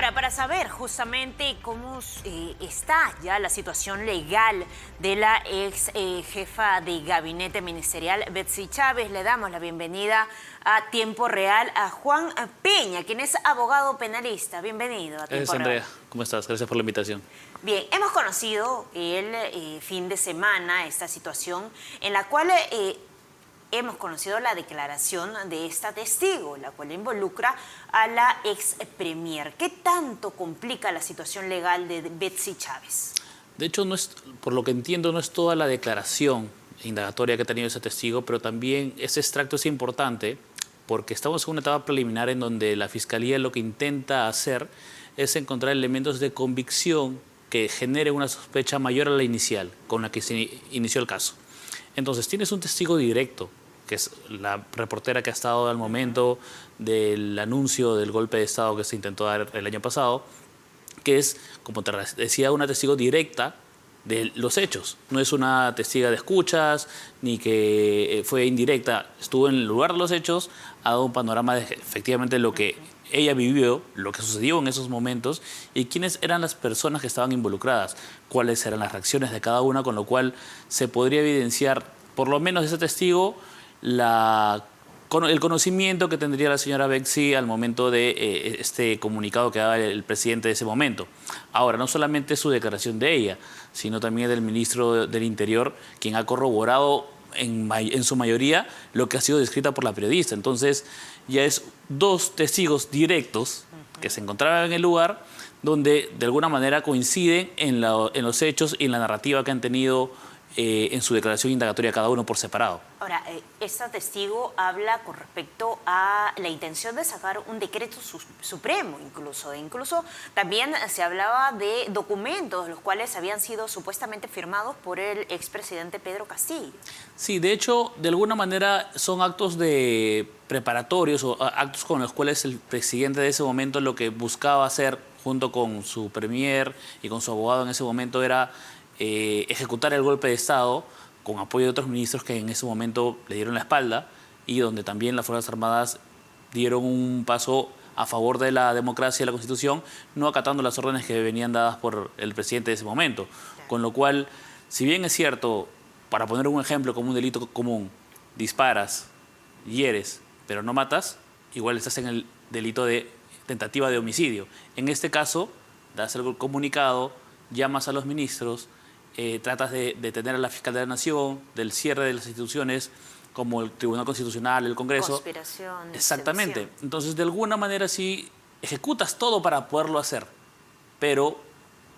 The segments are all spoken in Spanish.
Ahora, para saber justamente cómo está ya la situación legal de la ex jefa de gabinete ministerial, Betsy Chávez, le damos la bienvenida a Tiempo Real a Juan Peña, quien es abogado penalista. Bienvenido a Tiempo Real. Andrea, ¿cómo estás? Gracias por la invitación. Bien, hemos conocido el fin de semana esta situación en la cual hemos conocido la declaración de esta testigo, la cual involucra a la ex premier. ¿Qué tanto complica la situación legal de Betsy Chávez? De hecho, no es, por lo que entiendo, no es toda la declaración indagatoria que ha tenido ese testigo, pero también ese extracto es importante porque estamos en una etapa preliminar en donde la Fiscalía lo que intenta hacer es encontrar elementos de convicción que genere una sospecha mayor a la inicial, con la que se inició el caso. Entonces, tienes un testigo directo, que es la reportera que ha estado al momento del anuncio del golpe de Estado que se intentó dar el año pasado, que es, como te decía, una testigo directa de los hechos. No es una testiga de escuchas, ni que fue indirecta. Estuvo en el lugar de los hechos, ha dado un panorama de efectivamente lo que ella vivió, lo que sucedió en esos momentos y quiénes eran las personas que estaban involucradas, cuáles eran las reacciones de cada una, con lo cual se podría evidenciar, por lo menos de ese testigo, el conocimiento que tendría la señora Betsy al momento de este comunicado que daba el presidente de ese momento. Ahora, no solamente su declaración de ella, sino también del ministro del Interior, quien ha corroborado en su mayoría lo que ha sido descrita por la periodista. Entonces, ya es dos testigos directos que se encontraban en el lugar donde de alguna manera coinciden en los hechos y en la narrativa que han tenido en su declaración indagatoria cada uno por separado. Ahora, esta testigo habla con respecto a la intención de sacar un decreto supremo incluso. Incluso también se hablaba de documentos los cuales habían sido supuestamente firmados por el expresidente Pedro Castillo. Sí, de hecho, de alguna manera son actos preparatorios o actos con los cuales el presidente de ese momento lo que buscaba hacer junto con su premier y con su abogado en ese momento era ejecutar el golpe de Estado con apoyo de otros ministros que en ese momento le dieron la espalda y donde también las Fuerzas Armadas dieron un paso a favor de la democracia y la Constitución, no acatando las órdenes que venían dadas por el presidente de ese momento. Con lo cual, si bien es cierto, para poner un ejemplo como un delito común, disparas, hieres, pero no matas, igual estás en el delito de tentativa de homicidio. En este caso, das el comunicado, llamas a los ministros, tratas de detener a la fiscal de la Nación, del cierre de las instituciones como el Tribunal Constitucional, el Congreso. Conspiración. Exactamente. Seducción. Entonces, de alguna manera sí ejecutas todo para poderlo hacer, pero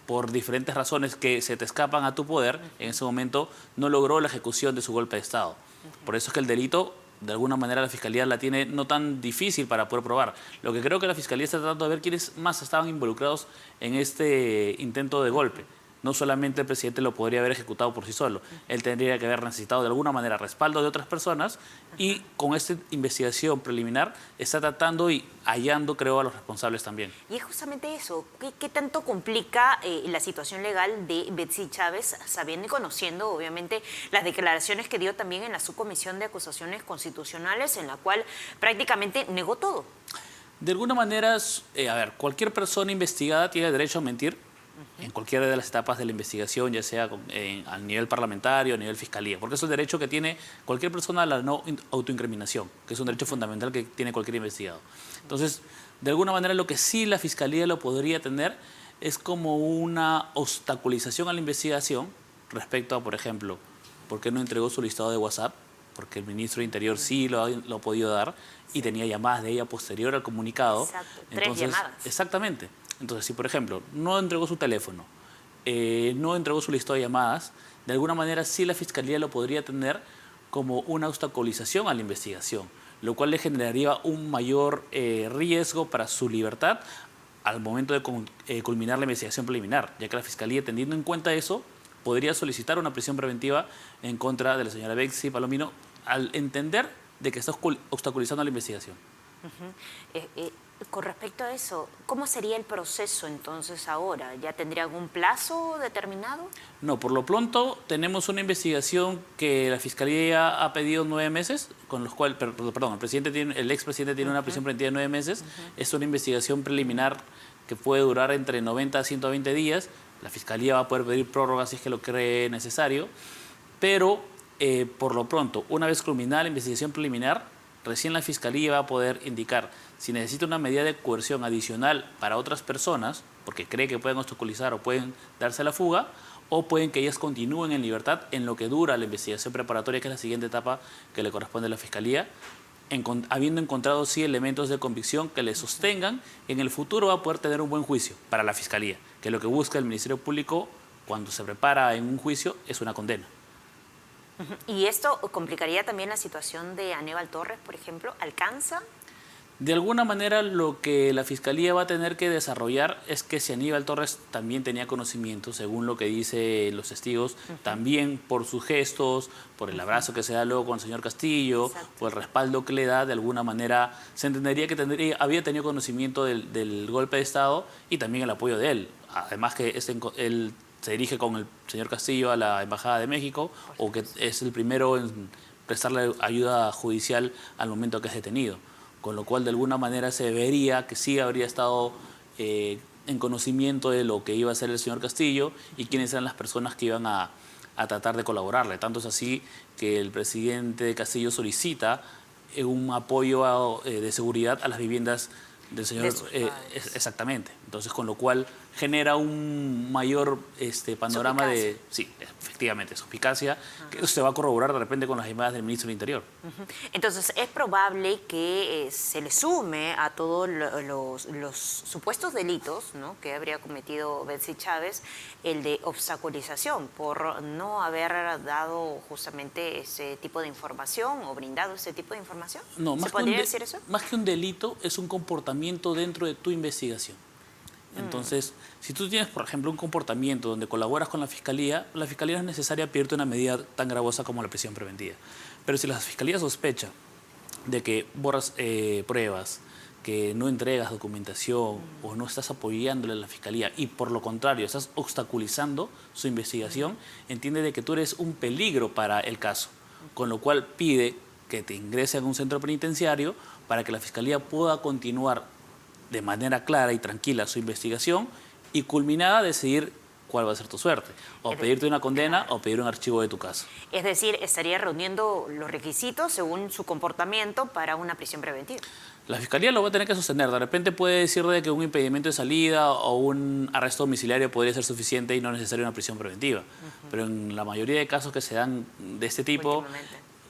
por diferentes razones que se te escapan a tu poder, en ese momento no logró la ejecución de su golpe de Estado. Por eso es que el delito, de alguna manera, la Fiscalía la tiene no tan difícil para poder probar. Lo que creo que la Fiscalía está tratando de ver quiénes más estaban involucrados en este intento de golpe. No solamente el presidente lo podría haber ejecutado por sí solo. Él tendría que haber necesitado de alguna manera respaldo de otras personas y con esta investigación preliminar está tratando y hallando, creo, a los responsables también. Y es justamente eso. ¿Qué tanto complica la situación legal de Betsy Chávez, sabiendo y conociendo, obviamente, las declaraciones que dio también en la subcomisión de acusaciones constitucionales, en la cual prácticamente negó todo? De alguna manera, a ver, cualquier persona investigada tiene derecho a mentir en cualquiera de las etapas de la investigación, ya sea a nivel parlamentario, a nivel fiscalía, porque es un derecho que tiene cualquier persona a la no autoincriminación, que es un derecho fundamental que tiene cualquier investigado. Entonces, de alguna manera lo que sí la fiscalía lo podría tener es como una obstaculización a la investigación respecto a, por ejemplo, ¿por qué no entregó su listado de WhatsApp? Porque el ministro de Interior sí lo ha podido dar y tenía llamadas de ella posterior al comunicado. Exacto, entonces, 3 llamadas. Exactamente. Entonces, si por ejemplo no entregó su teléfono, no entregó su listado de llamadas, de alguna manera sí la Fiscalía lo podría tener como una obstaculización a la investigación, lo cual le generaría un mayor riesgo para su libertad al momento de culminar la investigación preliminar, ya que la Fiscalía, teniendo en cuenta eso, podría solicitar una prisión preventiva en contra de la señora Betsy Palomino al entender de que está obstaculizando la investigación. Con respecto a eso, ¿cómo sería el proceso entonces ahora? ¿Ya tendría algún plazo determinado? No, por lo pronto tenemos una investigación que la Fiscalía ha pedido 9 meses, con los cuales, perdón, el expresidente tiene una prisión preventiva de 9 meses. Es una investigación preliminar que puede durar entre 90 a 120 días. La Fiscalía va a poder pedir prórroga si es que lo cree necesario, pero por lo pronto, una vez culminada la investigación preliminar, recién la Fiscalía va a poder indicar si necesita una medida de coerción adicional para otras personas, porque cree que pueden obstaculizar o pueden darse la fuga, o pueden que ellas continúen en libertad en lo que dura la investigación preparatoria, que es la siguiente etapa que le corresponde a la Fiscalía, habiendo encontrado sí elementos de convicción que le sostengan, en el futuro va a poder tener un buen juicio para la Fiscalía, que lo que busca el Ministerio Público cuando se prepara en un juicio es una condena. ¿Y esto complicaría también la situación de Aníbal Torres, por ejemplo? ¿Alcanza? De alguna manera lo que la Fiscalía va a tener que desarrollar es que si Aníbal Torres también tenía conocimiento, según lo que dicen los testigos, también por sus gestos, por el abrazo que se da luego con el señor Castillo, Exacto, por el respaldo que le da, de alguna manera se entendería que había tenido conocimiento del golpe de Estado y también el apoyo de él. Además que él se dirige con el señor Castillo a la Embajada de México, o que es el primero en prestarle ayuda judicial al momento que es detenido. Con lo cual, de alguna manera, se vería que sí habría estado en conocimiento de lo que iba a hacer el señor Castillo y quiénes eran las personas que iban a tratar de colaborarle. Tanto es así que el presidente Castillo solicita un apoyo de seguridad a las viviendas del señor. Exactamente. Entonces, con lo cual genera un mayor panorama de, sí, efectivamente, suspicacia, que eso se va a corroborar de repente con las llamadas del ministro del Interior. Entonces, es probable que se le sume a todos los supuestos delitos, ¿no?, que habría cometido Betsy Chávez, el de obstaculización por no haber dado justamente ese tipo de información o brindado ese tipo de información. No, ¿Se podría decir eso? Más que un delito, es un comportamiento dentro de tu investigación. Entonces, si tú tienes, por ejemplo, un comportamiento donde colaboras con la Fiscalía no es necesaria pedirte una medida tan gravosa como la prisión preventiva. Pero si la Fiscalía sospecha de que borras pruebas, que no entregas documentación o no estás apoyándole a la Fiscalía y por lo contrario estás obstaculizando su investigación, entiende de que tú eres un peligro para el caso, con lo cual pide que te ingresen a un centro penitenciario para que la Fiscalía pueda continuar de manera clara y tranquila su investigación y culminada decidir cuál va a ser tu suerte, o pedirte una condena o pedir un archivo de tu caso. Es decir, estaría reuniendo los requisitos según su comportamiento para una prisión preventiva. La Fiscalía lo va a tener que sostener. De repente puede decir de que un impedimento de salida o un arresto domiciliario podría ser suficiente y no necesario una prisión preventiva. Pero en la mayoría de casos que se dan de este tipo,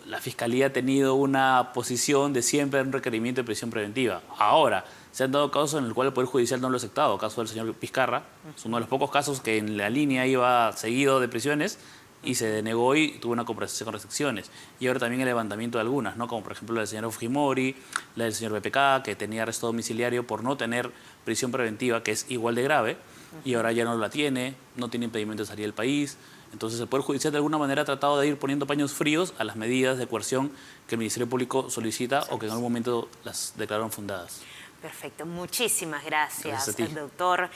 la Fiscalía ha tenido una posición de siempre un requerimiento de prisión preventiva. Ahora, se han dado casos en los cuales el Poder Judicial no lo ha aceptado. El caso del señor Vizcarra, es uno de los pocos casos que en la línea iba seguido de prisiones y se denegó y tuvo una compensación con restricciones. Y ahora también el levantamiento de algunas, ¿no?, como por ejemplo la del señor Fujimori, la del señor BPK, que tenía arresto domiciliario por no tener prisión preventiva, que es igual de grave, y ahora ya no la tiene, no tiene impedimento de salir del país. Entonces el Poder Judicial de alguna manera ha tratado de ir poniendo paños fríos a las medidas de coerción que el Ministerio Público solicita o que en algún momento las declararon fundadas. Perfecto, muchísimas gracias doctor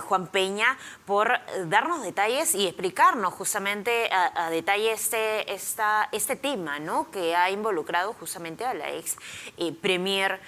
Juan Peña, por darnos detalles y explicarnos justamente a detalle este tema, ¿no?, que ha involucrado justamente a la ex premier